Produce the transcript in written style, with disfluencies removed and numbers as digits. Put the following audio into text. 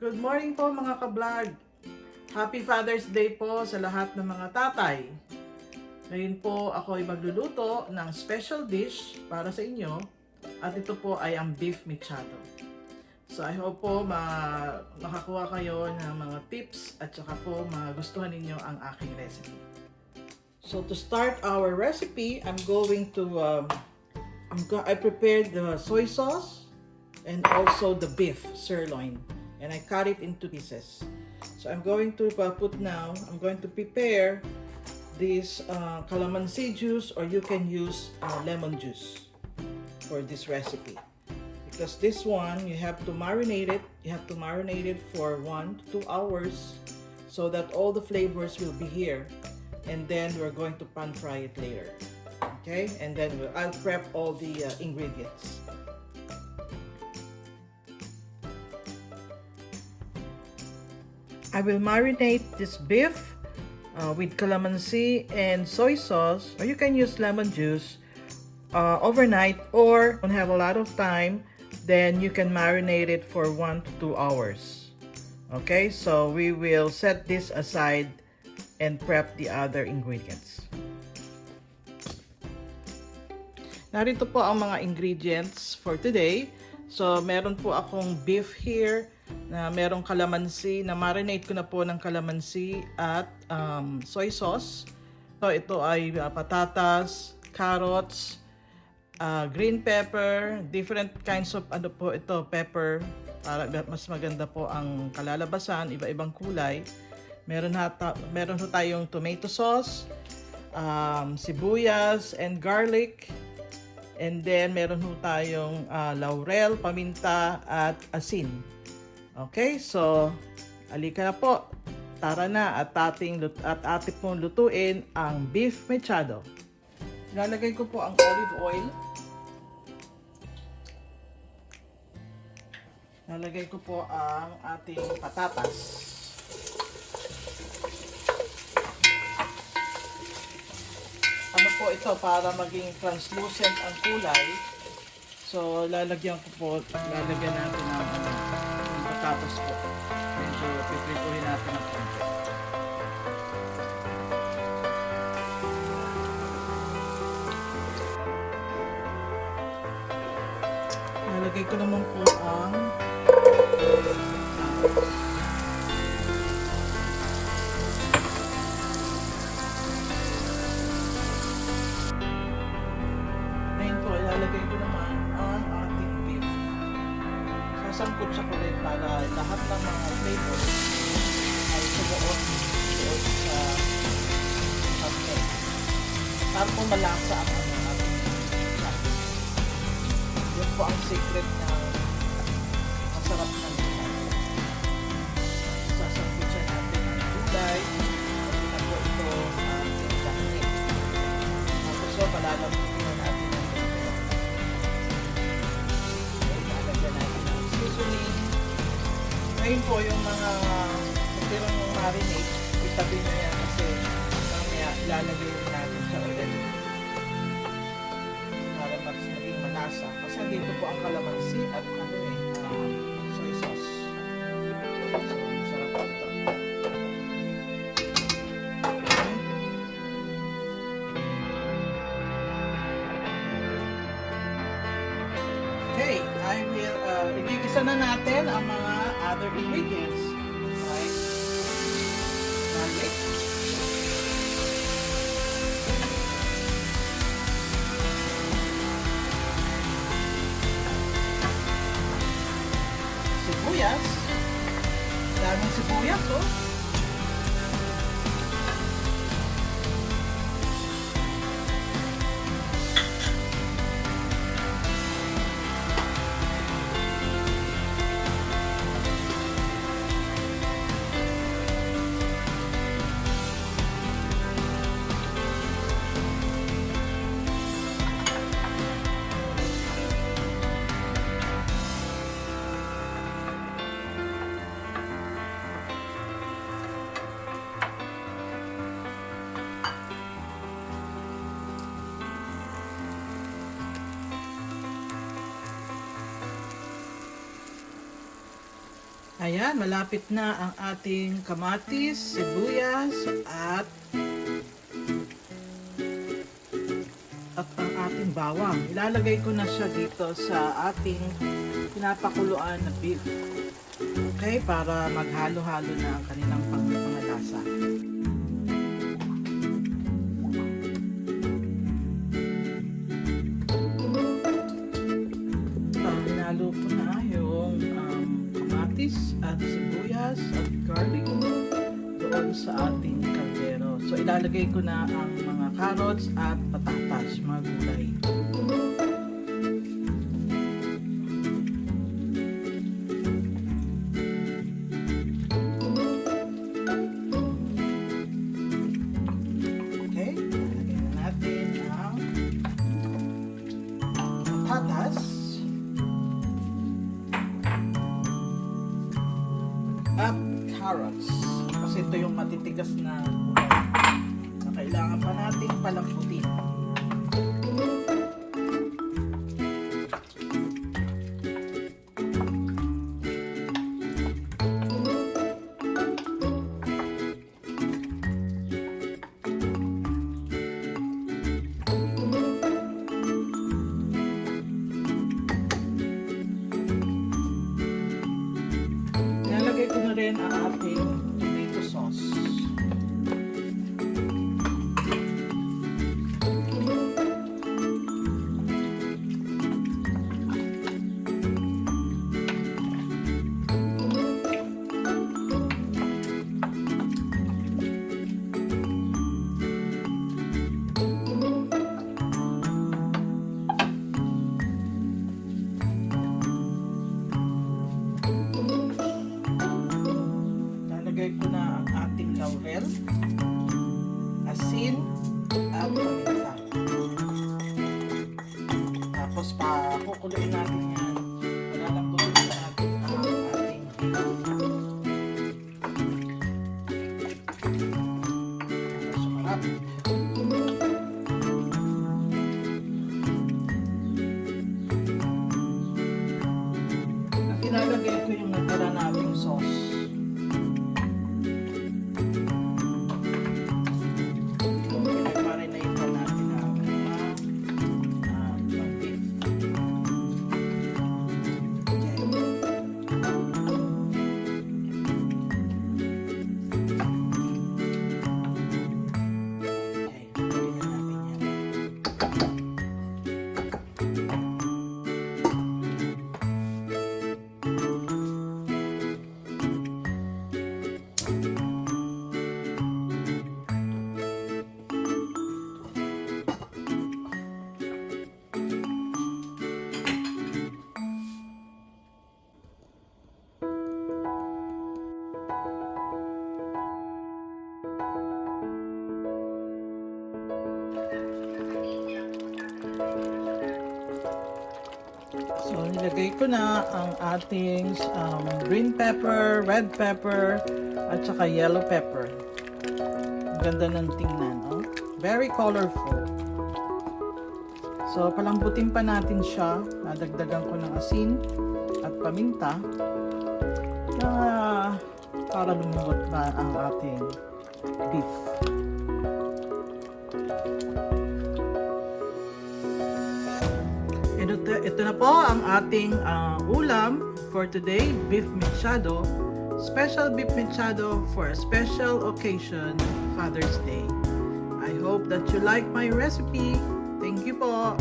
Good morning po mga ka-vlog. Happy Father's Day po sa lahat ng mga tatay. Ngayon po ako ay magluluto ng special dish para sa inyo at ito po ay ang beef mechado. So I hope po makakuha kayo ng mga tips at saka po magustuhan ninyo ang aking recipe. So to start our recipe, I'm going to I prepared the soy sauce and also the beef sirloin, and I cut it into pieces. So I'm going to prepare this calamansi juice, or you can use lemon juice for this recipe. Because this one, you have to marinate it. You have to marinate it for 1 to 2 hours so that all the flavors will be here. And then we're going to pan fry it later. Okay, and then I'll prep all the ingredients. I will marinate this beef with calamansi and soy sauce, or you can use lemon juice overnight, or don't have a lot of time, then you can marinate it for 1 to 2 hours. Okay, so we will set this aside and prep the other ingredients. Narito po ang mga ingredients for today. So, meron po akong beef here na merong calamansi, na marinate ko na po ng calamansi at soy sauce. So, ito ay patatas, carrots, green pepper, different kinds of pepper, para mas maganda po ang kalalabasan, iba-ibang kulay. Meron ho tayong tomato sauce, sibuyas and garlic. And then, meron ho tayong laurel, paminta, at asin. Okay, so, alika na po. Tara na at ating pong lutuin ang beef mechado. Lalagay ko po ang olive oil. Lalagay ko po ang ating patatas. Ano po ito, para maging translucent ang kulay. So, lalagyan natin ang patatas po. Medyo piprituhin natin ang konti. Lalagay ko naman po ang ilalagay ko naman ang ating beef. Sasangkot sa kulit para lahat ng mga flavors ay subuot sa karne. Para po malasa ang ating mechado. Yun po ang secret ng masarap na mechado. Sasangkot siya natin ang gulay. Pwede na po ito ating karne. Tapos so, palalamutin na natin ang seasoning. Ngayon po yung mga natirang marinate, itabi nyo yan kasi mamaya ilalagay rin natin siya ulit para mas maging malasa. Kasi dito po ang calamansi at soy sauce. So, masarap po ito. Okay, I will igigisa na natin ang mga other ingredients. Okay. Garlic. Sibuyas. Daming sibuyas, oh. Ayan, malapit na ang ating kamatis, sibuyas, at ang ating bawang. Ilalagay ko na siya dito sa ating pinapakuluan na beef. Okay, para maghalo-halo na ang kanilang pangalasa. Hinalo ko na yung kamatis at sibuyas at garlic doon sa ating kaldero. So ilalagay ko na ang mga carrots at patatas, mga gulay. Okay, ilalagay na natin ang patatas at carrots. Kasi ito yung matitigas na gulay na kailangan pa natin palambutin. Ilalagay ko na rin ang ating tomato sauce. Ilalagay ko na ang ating laurel, asin, at paminta. Tapos pakukuluin natin yan. Palalambutin natin ang ating sumarap. At ilalagay ko yung natira nating sauce. So, nilagay ko na ang ating green pepper, red pepper, at saka yellow pepper. Ang ganda ng tingnan, oh. Very colorful. So, palambutin pa natin siya. Nadagdagan ko ng asin at paminta na para lumambot pa ang ating beef. Ito na po ang ating ulam for today, beef mechado. Special beef mechado for a special occasion, Father's Day. I hope that you like my recipe. Thank you po.